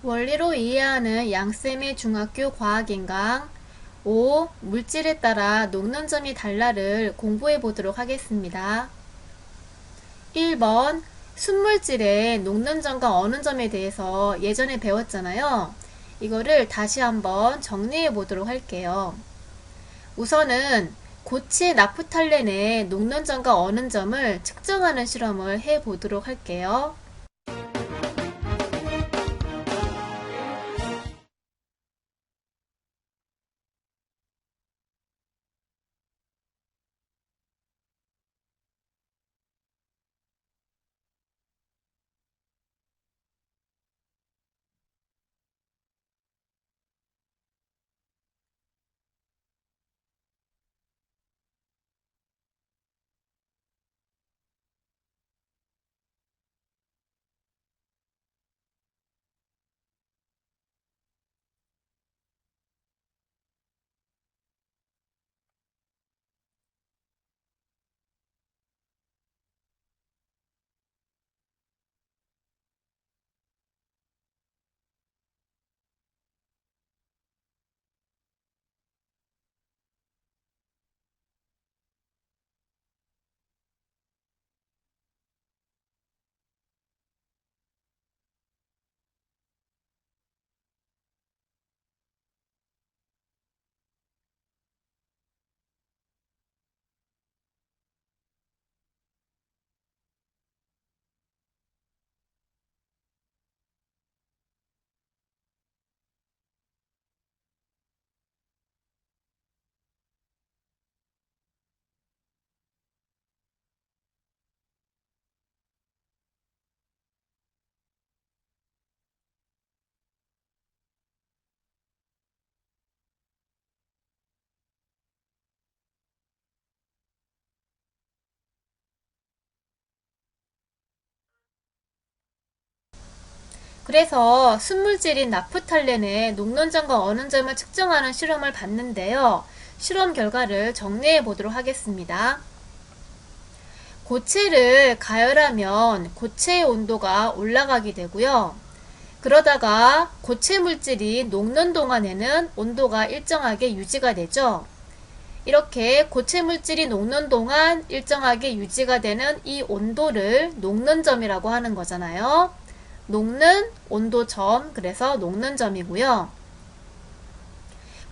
원리로 이해하는 양쌤의 중학교 과학인강 5. 물질에 따라 녹는 점이 달라를 공부해 보도록 하겠습니다. 1번 순물질의 녹는 점과 어는 점에 대해서 예전에 배웠잖아요. 이거를 다시 한번 정리해 보도록 할게요. 우선은 고체 나프탈렌의 녹는 점과 어는 점을 측정하는 실험을 해 보도록 할게요. 그래서 순물질인 나프탈렌의 녹는 점과 어는 점을 측정하는 실험을 봤는데요. 실험 결과를 정리해 보도록 하겠습니다. 고체를 가열하면 고체의 온도가 올라가게 되고요. 그러다가 고체 물질이 녹는 동안에는 온도가 일정하게 유지가 되죠. 이렇게 고체 물질이 녹는 동안 일정하게 유지가 되는 이 온도를 녹는 점이라고 하는 거잖아요. 녹는 온도점, 그래서 녹는 점이고요.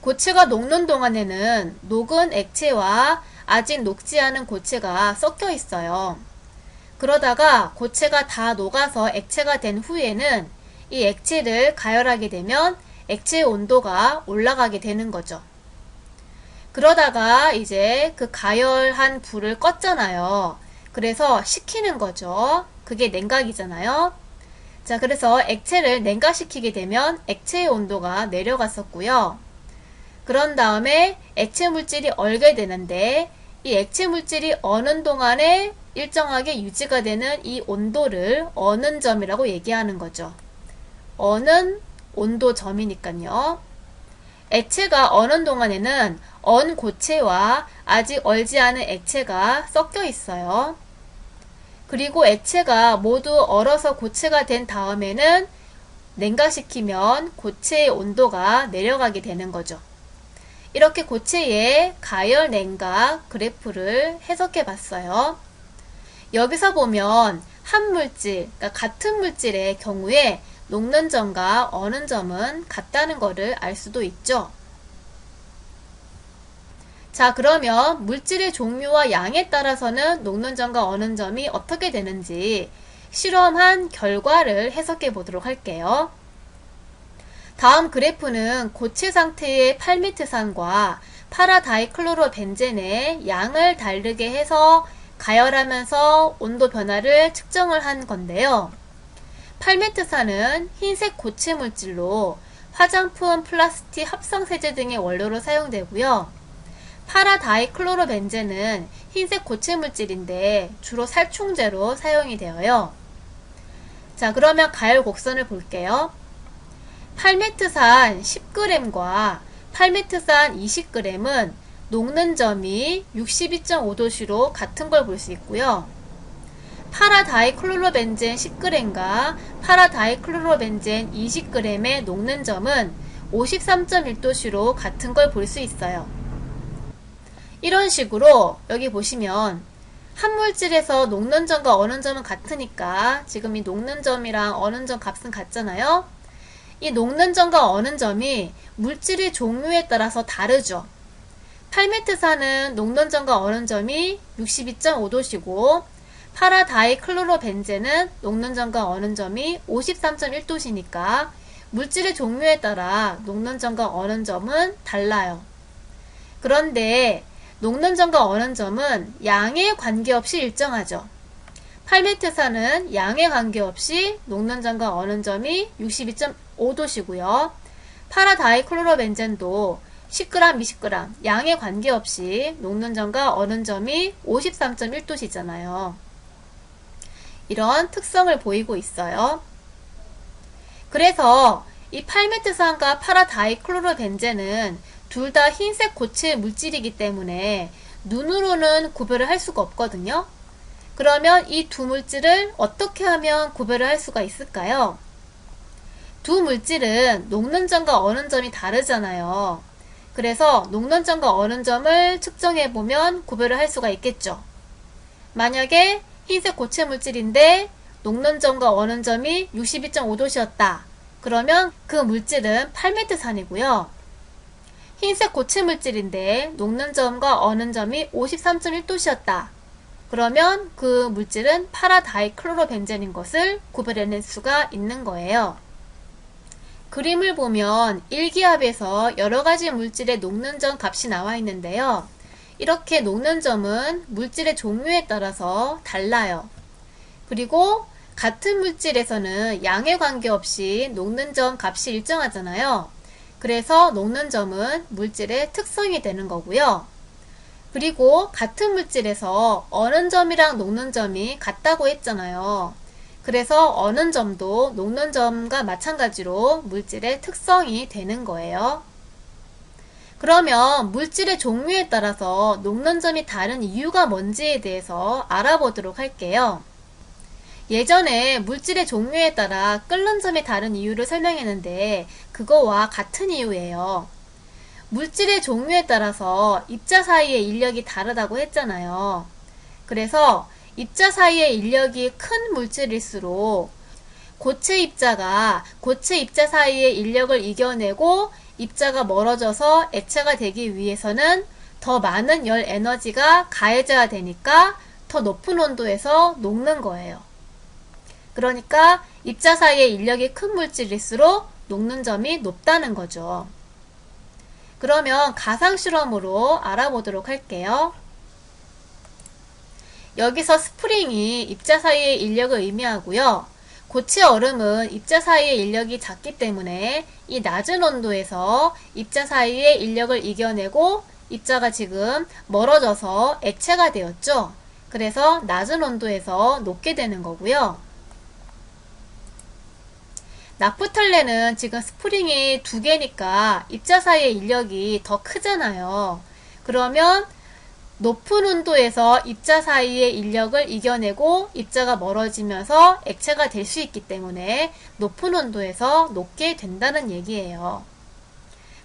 고체가 녹는 동안에는 녹은 액체와 아직 녹지 않은 고체가 섞여 있어요. 그러다가 고체가 다 녹아서 액체가 된 후에는 이 액체를 가열하게 되면 액체의 온도가 올라가게 되는 거죠. 그러다가 이제 그 가열한 불을 껐잖아요. 그래서 식히는 거죠. 그게 냉각이잖아요. 자, 그래서 액체를 냉각시키게 되면 액체의 온도가 내려갔었고요. 그런 다음에 액체 물질이 얼게 되는데 이 액체 물질이 어는 동안에 일정하게 유지가 되는 이 온도를 어는 점이라고 얘기하는 거죠. 어는 온도점이니까요. 액체가 어는 동안에는 언 고체와 아직 얼지 않은 액체가 섞여 있어요. 그리고 액체가 모두 얼어서 고체가 된 다음에는 냉각시키면 고체의 온도가 내려가게 되는 거죠. 이렇게 고체의 가열 냉각 그래프를 해석해 봤어요. 여기서 보면 한 물질, 그러니까 같은 물질의 경우에 녹는 점과 어는 점은 같다는 것을 알 수도 있죠. 자, 그러면 물질의 종류와 양에 따라서는 녹는 점과 어는 점이 어떻게 되는지 실험한 결과를 해석해 보도록 할게요. 다음 그래프는 고체 상태의 팔미트산과 파라다이클로로벤젠의 양을 다르게 해서 가열하면서 온도 변화를 측정을 한 건데요. 팔미트산은 흰색 고체 물질로 화장품, 플라스틱, 합성세제 등의 원료로 사용되고요. 파라다이클로로벤젠은 흰색 고체 물질인데 주로 살충제로 사용이 되어요. 자, 그러면 가열 곡선을 볼게요. 팔메트산 10g과 팔메트산 파라다이클로로벤젠 10g과 파라다이클로로벤젠 20g의 녹는 점은 53.1도씨로 같은 걸 볼 수 있어요. 이런 식으로 여기 보시면 한 물질에서 녹는 점과 어는 점은 같으니까 지금 이 녹는 점이랑 어는 점 값은 같잖아요. 이 녹는 점과 어는 점이 물질의 종류에 따라서 다르죠. 팔메트산은 녹는 점과 어는 점이 62.5도씨고 파라다이클로로벤젠은 녹는 점과 어는 점이 53.1도씨니까 물질의 종류에 따라 녹는 점과 어는 점은 달라요. 그런데 녹는 점과 어는 점은 양에 관계없이 일정하죠. 팔메트산은 양에 관계없이 녹는 점과 어는 점이 62.5도씨고요. 파라다이클로로벤젠도 10g, 20g 양에 관계없이 녹는 점과 어는 점이 53.1도씨잖아요. 이런 특성을 보이고 있어요. 그래서 이 팔메트산과 파라다이클로로벤젠은 둘 다 흰색 고체 물질이기 때문에 눈으로는 구별을 할 수가 없거든요. 그러면 이 두 물질을 어떻게 하면 구별을 할 수가 있을까요? 두 물질은 녹는 점과 어는 점이 다르잖아요. 그래서 녹는 점과 어는 점을 측정해 보면 구별을 할 수가 있겠죠. 만약에 흰색 고체 물질인데 녹는 점과 어는 점이 62.5도씨였다. 그러면 그 물질은 팔메트산이고요. 흰색 고체 물질인데 녹는 점과 어는 점이 53.1도씨였다. 그러면 그 물질은 파라다이클로로벤젠인 것을 구별해낼 수가 있는 거예요. 그림을 보면 일기압에서 여러가지 물질의 녹는 점 값이 나와 있는데요. 이렇게 녹는 점은 물질의 종류에 따라서 달라요. 그리고 같은 물질에서는 양에 관계없이 녹는 점 값이 일정하잖아요. 그래서 녹는 점은 물질의 특성이 되는 거고요. 그리고 같은 물질에서 어는 점이랑 녹는 점이 같다고 했잖아요. 그래서 어는 점도 녹는 점과 마찬가지로 물질의 특성이 되는 거예요. 그러면 물질의 종류에 따라서 녹는 점이 다른 이유가 뭔지에 대해서 알아보도록 할게요. 예전에 물질의 종류에 따라 끓는 점이 다른 이유를 설명했는데 그거와 같은 이유예요. 물질의 종류에 따라서 입자 사이의 인력이 다르다고 했잖아요. 그래서 입자 사이의 인력이 큰 물질일수록 고체 입자가 고체 입자 사이의 인력을 이겨내고 입자가 멀어져서 액체가 되기 위해서는 더 많은 열 에너지가 가해져야 되니까 더 높은 온도에서 녹는 거예요. 그러니까 입자 사이의 인력이 큰 물질일수록 녹는 점이 높다는 거죠. 그러면 가상실험으로 알아보도록 할게요. 여기서 스프링이 입자 사이의 인력을 의미하고요. 고체 얼음은 입자 사이의 인력이 작기 때문에 이 낮은 온도에서 입자 사이의 인력을 이겨내고 입자가 지금 멀어져서 액체가 되었죠. 그래서 낮은 온도에서 녹게 되는 거고요. 나프탈렌은 지금 스프링이 두 개니까 입자 사이의 인력이 더 크잖아요. 그러면 높은 온도에서 입자 사이의 인력을 이겨내고 입자가 멀어지면서 액체가 될 수 있기 때문에 높은 온도에서 녹게 된다는 얘기예요.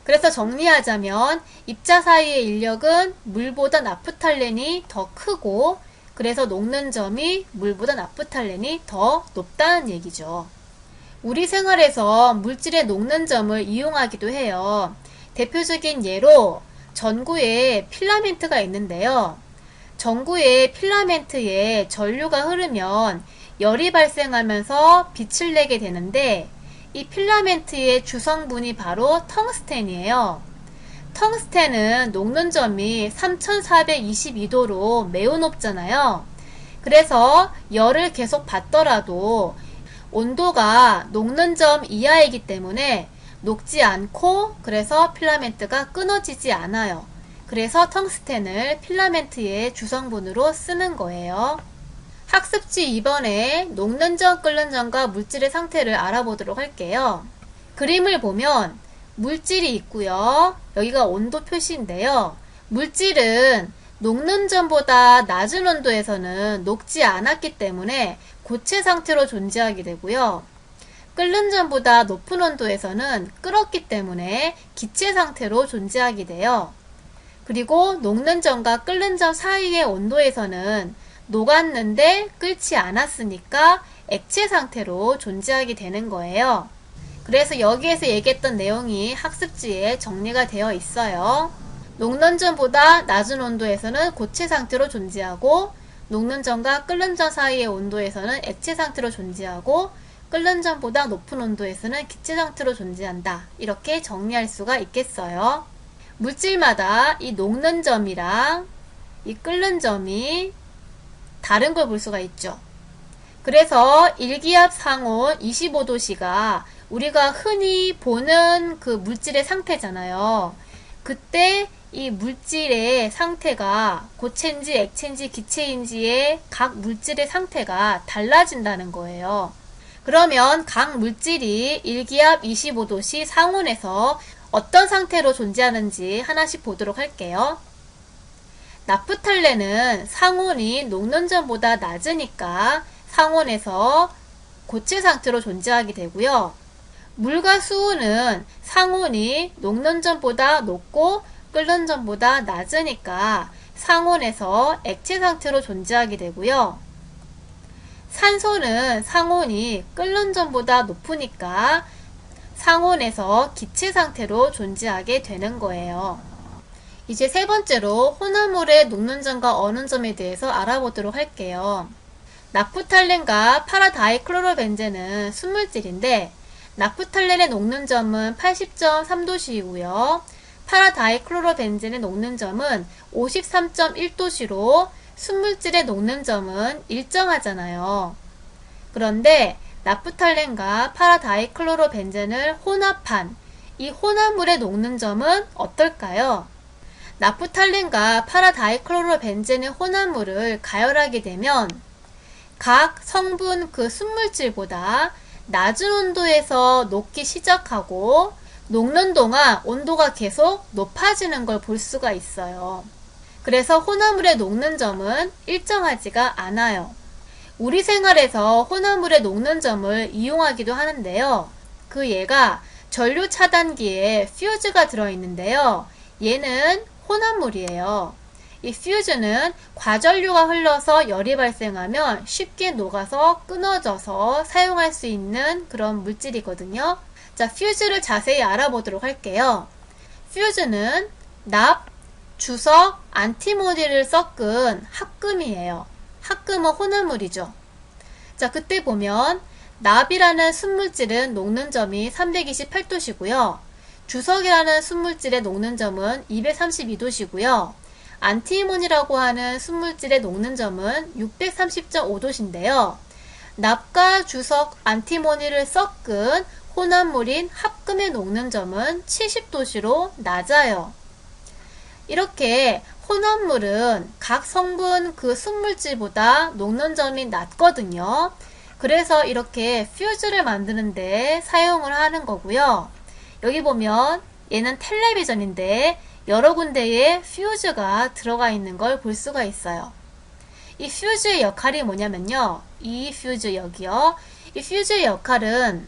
그래서 정리하자면 입자 사이의 인력은 물보다 나프탈렌이 더 크고 그래서 녹는 점이 물보다 나프탈렌이 더 높다는 얘기죠. 우리 생활에서 물질의 녹는 점을 이용하기도 해요. 대표적인 예로 전구에 필라멘트가 있는데요. 전구의 필라멘트에 전류가 흐르면 열이 발생하면서 빛을 내게 되는데 이 필라멘트의 주성분이 바로 텅스텐이에요. 텅스텐은 녹는 점이 3422도로 매우 높잖아요. 그래서 열을 계속 받더라도 온도가 녹는 점 이하이기 때문에 녹지 않고 그래서 필라멘트가 끊어지지 않아요. 그래서 텅스텐을 필라멘트의 주성분으로 쓰는 거예요. 학습지 2번에 녹는 점, 끓는 점과 물질의 상태를 알아보도록 할게요. 그림을 보면 물질이 있고요. 여기가 온도 표시인데요. 물질은 녹는 전보다 낮은 온도에서는 녹지 않았기 때문에 고체 상태로 존재하게 되고요. 끓는 전보다 높은 온도에서는 끓었기 때문에 기체 상태로 존재하게 돼요. 그리고 녹는 전과 끓는 전 사이의 온도에서는 녹았는데 끓지 않았으니까 액체 상태로 존재하게 되는 거예요. 그래서 여기에서 얘기했던 내용이 학습지에 정리가 되어 있어요. 녹는 전보다 낮은 온도에서는 고체 상태로 존재하고, 녹는 전과 끓는 전 사이의 온도에서는 액체 상태로 존재하고, 끓는 전보다 높은 온도에서는 기체 상태로 존재한다. 이렇게 정리할 수가 있겠어요. 물질마다 이 녹는 점이랑 이 끓는 점이 다른 걸 볼 수가 있죠. 그래서 일기압 상온 25도씨가 우리가 흔히 보는 그 물질의 상태잖아요. 그때 이 물질의 상태가 고체인지 액체인지 기체인지의 각 물질의 상태가 달라진다는 거예요. 그러면 각 물질이 일기압 25도씨 상온에서 어떤 상태로 존재하는지 하나씩 보도록 할게요. 나프탈렌은 상온이 녹는 전보다 낮으니까 상온에서 고체 상태로 존재하게 되고요. 물과 수은은 상온이 녹는 전보다 높고 끓는 전보다 낮으니까 상온에서 액체 상태로 존재하게 되고요. 산소는 상온이 끓는 전보다 높으니까 상온에서 기체 상태로 존재하게 되는 거예요. 이제 세 번째로 혼합물의 녹는 점과 어는 점에 대해서 알아보도록 할게요. 나프탈렌과 파라다이클로로벤젠은 순물질인데 나프탈렌의 녹는 점은 80.3도씨이고요. 파라다이클로로벤젠의 녹는 점은 53.1도씨로 순물질의 녹는 점은 일정하잖아요. 그런데 나프탈렌과 파라다이클로로벤젠을 혼합한 이 혼합물의 녹는 점은 어떨까요? 나프탈렌과 파라다이클로로벤젠의 혼합물을 가열하게 되면 각 성분 그 순물질보다 낮은 온도에서 녹기 시작하고 녹는 동안 온도가 계속 높아지는 걸 볼 수가 있어요. 그래서 혼합물의 녹는 점은 일정하지가 않아요. 우리 생활에서 혼합물의 녹는 점을 이용하기도 하는데요. 그 예가 전류 차단기에 퓨즈가 들어있는데요. 얘는 혼합물이에요. 이 퓨즈는 과전류가 흘러서 열이 발생하면 쉽게 녹아서 끊어져서 사용할 수 있는 그런 물질이거든요. 자, 퓨즈를 자세히 알아보도록 할게요. 퓨즈는 납, 주석, 안티모니를 섞은 합금이에요. 합금은 혼합물이죠. 자, 그때 보면 납이라는 순물질은 녹는 점이 328도씨고요. 주석이라는 순물질의 녹는 점은 232도씨고요. 안티모니라고 하는 순물질의 녹는 점은 630.5도씨인데요. 납과 주석, 안티모니를 섞은 혼합물인 합금의 녹는 점은 70도씨로 낮아요. 이렇게 혼합물은 각 성분 그 순물질보다 녹는 점이 낮거든요. 그래서 이렇게 퓨즈를 만드는데 사용을 하는 거고요. 여기 보면 얘는 텔레비전인데 여러 군데에 퓨즈가 들어가 있는 걸 볼 수가 있어요. 이 퓨즈의 역할이 뭐냐면요. 이 퓨즈 여기요. 이 퓨즈의 역할은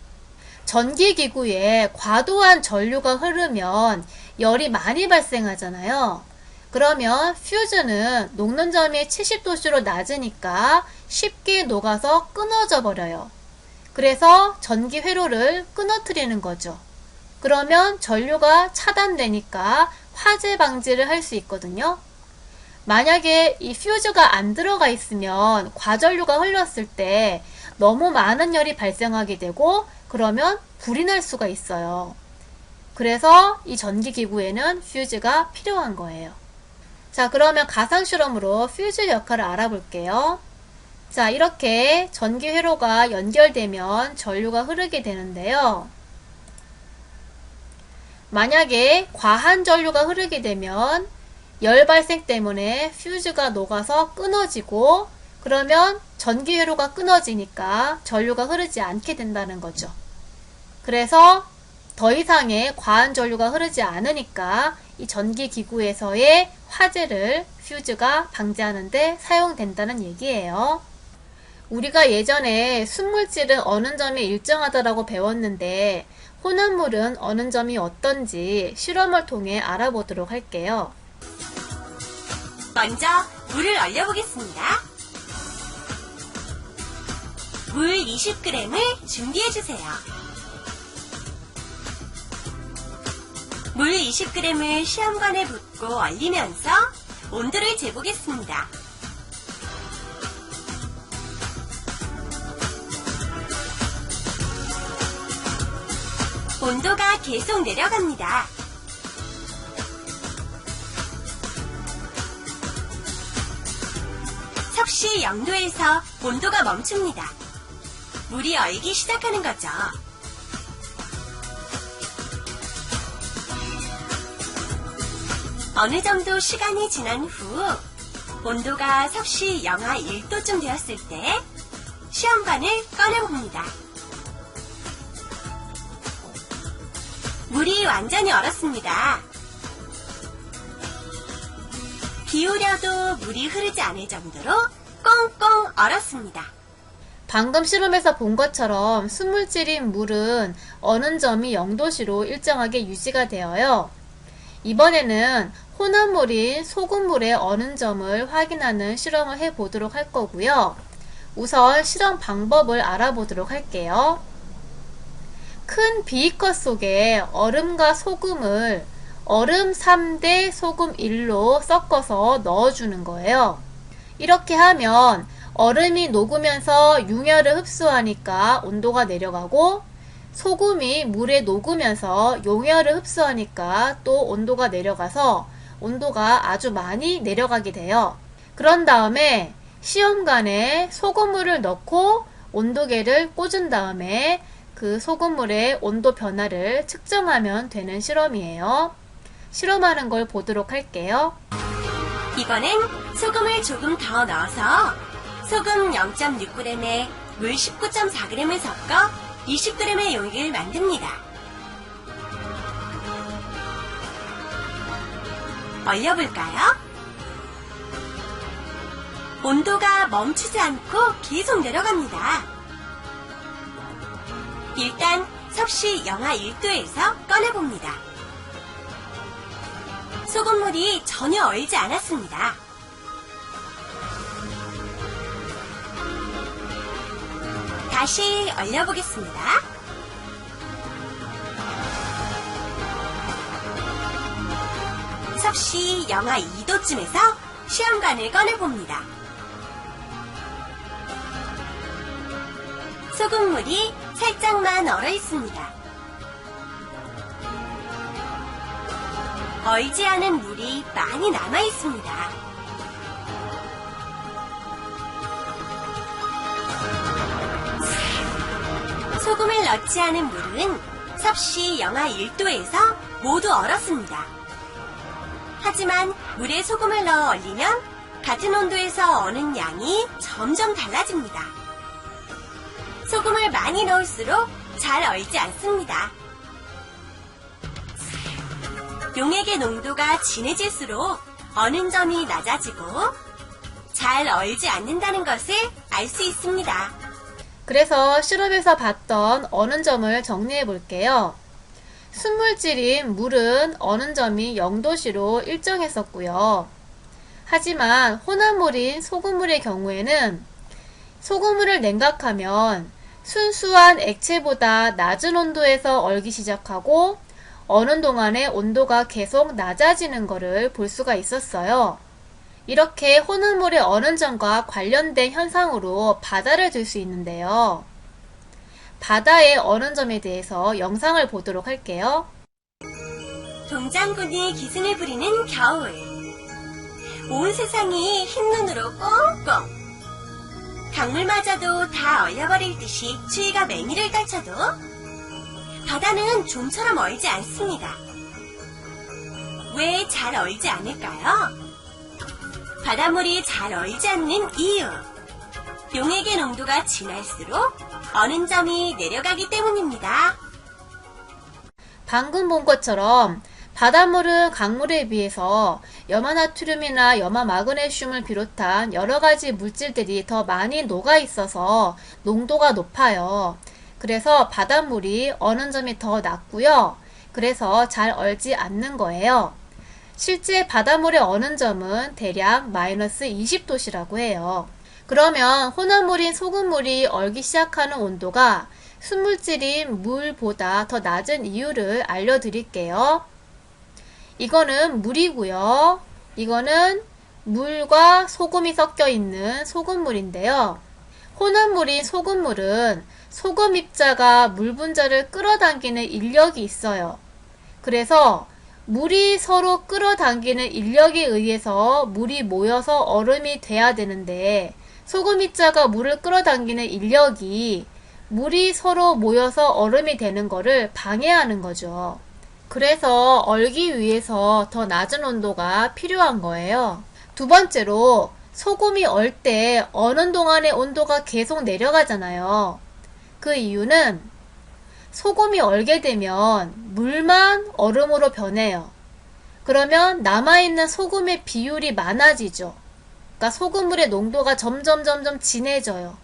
전기기구에 과도한 전류가 흐르면 열이 많이 발생하잖아요. 그러면 퓨즈는 녹는 점이 70도씨로 낮으니까 쉽게 녹아서 끊어져 버려요. 그래서 전기 회로를 끊어뜨리는 거죠. 그러면 전류가 차단되니까 화재 방지를 할 수 있거든요. 만약에 이 퓨즈가 안 들어가 있으면 과전류가 흘렀을 때 너무 많은 열이 발생하게 되고 그러면 불이 날 수가 있어요. 그래서 이 전기기구에는 퓨즈가 필요한 거예요. 자, 그러면 가상실험으로 퓨즈 역할을 알아볼게요. 자, 이렇게 전기 회로가 연결되면 전류가 흐르게 되는데요. 만약에 과한 전류가 흐르게 되면 열 발생 때문에 퓨즈가 녹아서 끊어지고 그러면 전기 회로가 끊어지니까 전류가 흐르지 않게 된다는 거죠. 그래서 더 이상의 과한 전류가 흐르지 않으니까 이 전기기구에서의 화재를 퓨즈가 방지하는데 사용된다는 얘기예요. 우리가 예전에 순물질은 어는 점이 일정하다라고 배웠는데 혼합물은 어는 점이 어떤지 실험을 통해 알아보도록 할게요. 먼저 물을 얼려보겠습니다. 물 20g을 준비해주세요. 물 20g을 시험관에 붓고 얼리면서 온도를 재보겠습니다. 온도가 계속 내려갑니다. 섭씨 0도에서 온도가 멈춥니다. 물이 얼기 시작하는 거죠. 어느 정도 시간이 지난 후 온도가 섭씨 영하 1도쯤 되었을 때 시험관을 꺼내봅니다. 물이 완전히 얼었습니다. 기울여도 물이 흐르지 않을 정도로 꽁꽁 얼었습니다. 방금 실험에서 본 것처럼 순물질인 물은 어는 점이 0도씨로 일정하게 유지가 되어요. 이번에는 혼합물인 소금물의 어는 점을 확인하는 실험을 해보도록 할 거고요. 우선 실험 방법을 알아보도록 할게요. 큰 비이커 속에 얼음과 소금을 얼음 3대 소금 1로 섞어서 넣어주는 거예요. 이렇게 하면 얼음이 녹으면서 융열을 흡수하니까 온도가 내려가고 소금이 물에 녹으면서 용열을 흡수하니까 또 온도가 내려가서 온도가 아주 많이 내려가게 돼요. 그런 다음에 시험관에 소금물을 넣고 온도계를 꽂은 다음에 그 소금물의 온도 변화를 측정하면 되는 실험이에요. 실험하는 걸 보도록 할게요. 이번엔 소금을 조금 더 넣어서 소금 0.6g에 물 19.4g을 섞어 20g의 용액을 만듭니다. 얼려볼까요? 온도가 멈추지 않고 계속 내려갑니다. 일단 섭씨 영하 1도에서 꺼내봅니다. 소금물이 전혀 얼지 않았습니다. 다시 얼려보겠습니다. 섭씨 영하 2도쯤에서 시험관을 꺼내봅니다. 소금물이 살짝만 얼어 있습니다. 얼지 않은 물이 많이 남아 있습니다. 소금을 넣지 않은 물은 섭씨 영하 1도에서 모두 얼었습니다. 하지만 물에 소금을 넣어 얼리면 같은 온도에서 어는 양이 점점 달라집니다. 소금을 많이 넣을수록 잘 얼지 않습니다. 용액의 농도가 진해질수록 어는 점이 낮아지고 잘 얼지 않는다는 것을 알 수 있습니다. 그래서 실험에서 봤던 어는 점을 정리해 볼게요. 순물질인 물은 어는 점이 0도씨로 일정했었고요. 하지만 혼합물인 소금물의 경우에는 소금물을 냉각하면 순수한 액체보다 낮은 온도에서 얼기 시작하고 어는 동안에 온도가 계속 낮아지는 것을 볼 수가 있었어요. 이렇게 혼합물의 어는 점과 관련된 현상으로 바다를 들 수 있는데요. 바다의 어는 점에 대해서 영상을 보도록 할게요. 동장군이 기승을 부리는 겨울. 온 세상이 흰눈으로 꽁꽁. 강물마저도 다 얼려버릴 듯이 추위가 맹위를 떨쳐도 바다는 좀처럼 얼지 않습니다. 왜 잘 얼지 않을까요? 바닷물이 잘 얼지 않는 이유. 용액의 농도가 진할수록 어는 점이 내려가기 때문입니다. 방금 본 것처럼 바닷물은 강물에 비해서 염화나트륨이나 염화마그네슘을 비롯한 여러가지 물질들이 더 많이 녹아 있어서 농도가 높아요. 그래서 바닷물이 어는 점이 더 낮고요. 그래서 잘 얼지 않는 거예요. 실제 바닷물의 어는 점은 대략 마이너스 20도씨라고 해요. 그러면 혼합물인 소금물이 얼기 시작하는 온도가 순물질인 물보다 더 낮은 이유를 알려드릴게요. 이거는 물이고요. 이거는 물과 소금이 섞여 있는 소금물인데요. 혼합물인 소금물은 소금 입자가 물 분자를 끌어당기는 인력이 있어요. 그래서 물이 서로 끌어당기는 인력에 의해서 물이 모여서 얼음이 돼야 되는데 소금 입자가 물을 끌어당기는 인력이 물이 서로 모여서 얼음이 되는 거를 방해하는 거죠. 그래서 얼기 위해서 더 낮은 온도가 필요한 거예요. 두 번째로 소금이 얼 때 어는 동안의 온도가 계속 내려가잖아요. 그 이유는 소금이 얼게 되면 물만 얼음으로 변해요. 그러면 남아있는 소금의 비율이 많아지죠. 그러니까 소금물의 농도가 점점 진해져요.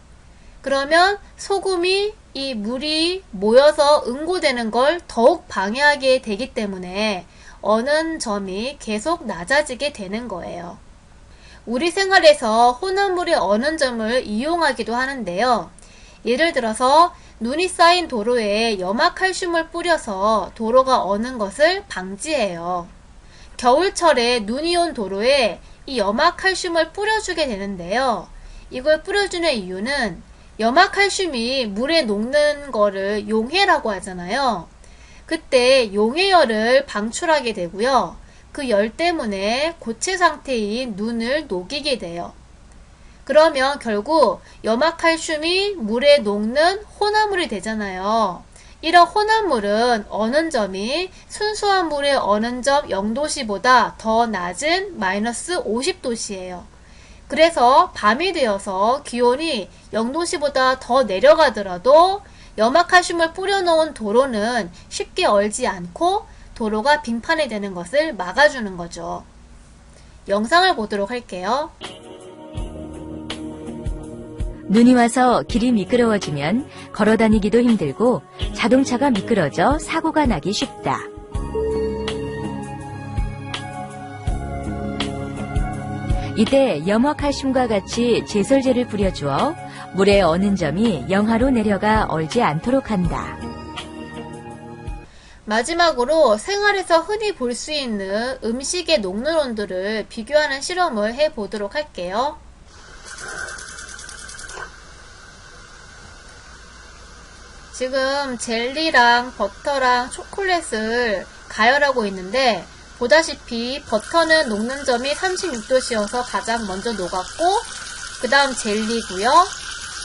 그러면 소금이 이 물이 모여서 응고되는 걸 더욱 방해하게 되기 때문에 어는 점이 계속 낮아지게 되는 거예요. 우리 생활에서 혼합물의 어는 점을 이용하기도 하는데요. 예를 들어서 눈이 쌓인 도로에 염화칼슘을 뿌려서 도로가 어는 것을 방지해요. 겨울철에 눈이 온 도로에 이 염화칼슘을 뿌려주게 되는데요. 이걸 뿌려주는 이유는 염화칼슘이 물에 녹는 거를 용해라고 하잖아요. 그때 용해열을 방출하게 되고요. 그 열 때문에 고체 상태인 눈을 녹이게 돼요. 그러면 결국 염화칼슘이 물에 녹는 혼합물이 되잖아요. 이런 혼합물은 어는 점이 순수한 물의 어는 점 0도씨보다 더 낮은 마이너스 50도씨예요. 그래서 밤이 되어서 기온이 0도씨보다 더 내려가더라도 염화칼슘을 뿌려놓은 도로는 쉽게 얼지 않고 도로가 빙판이 되는 것을 막아주는 거죠. 영상을 보도록 할게요. 눈이 와서 길이 미끄러워지면 걸어다니기도 힘들고 자동차가 미끄러져 사고가 나기 쉽다. 이때 염화칼슘과 같이 제설제를 뿌려주어 물의 어는 점이 영하로 내려가 얼지 않도록 한다. 마지막으로 생활에서 흔히 볼 수 있는 음식의 녹는 온도를 비교하는 실험을 해보도록 할게요. 지금 젤리랑 버터랑 초콜릿을 가열하고 있는데 보다시피 버터는 녹는 점이 36도씨여서 가장 먼저 녹았고 그 다음 젤리고요.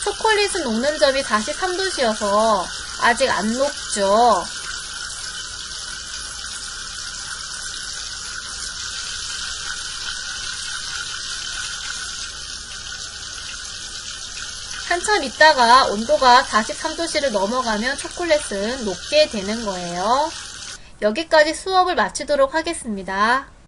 초콜릿은 녹는 점이 43도씨여서 아직 안 녹죠. 한참 있다가 온도가 43도씨를 넘어가면 초콜릿은 녹게 되는 거예요. 여기까지 수업을 마치도록 하겠습니다.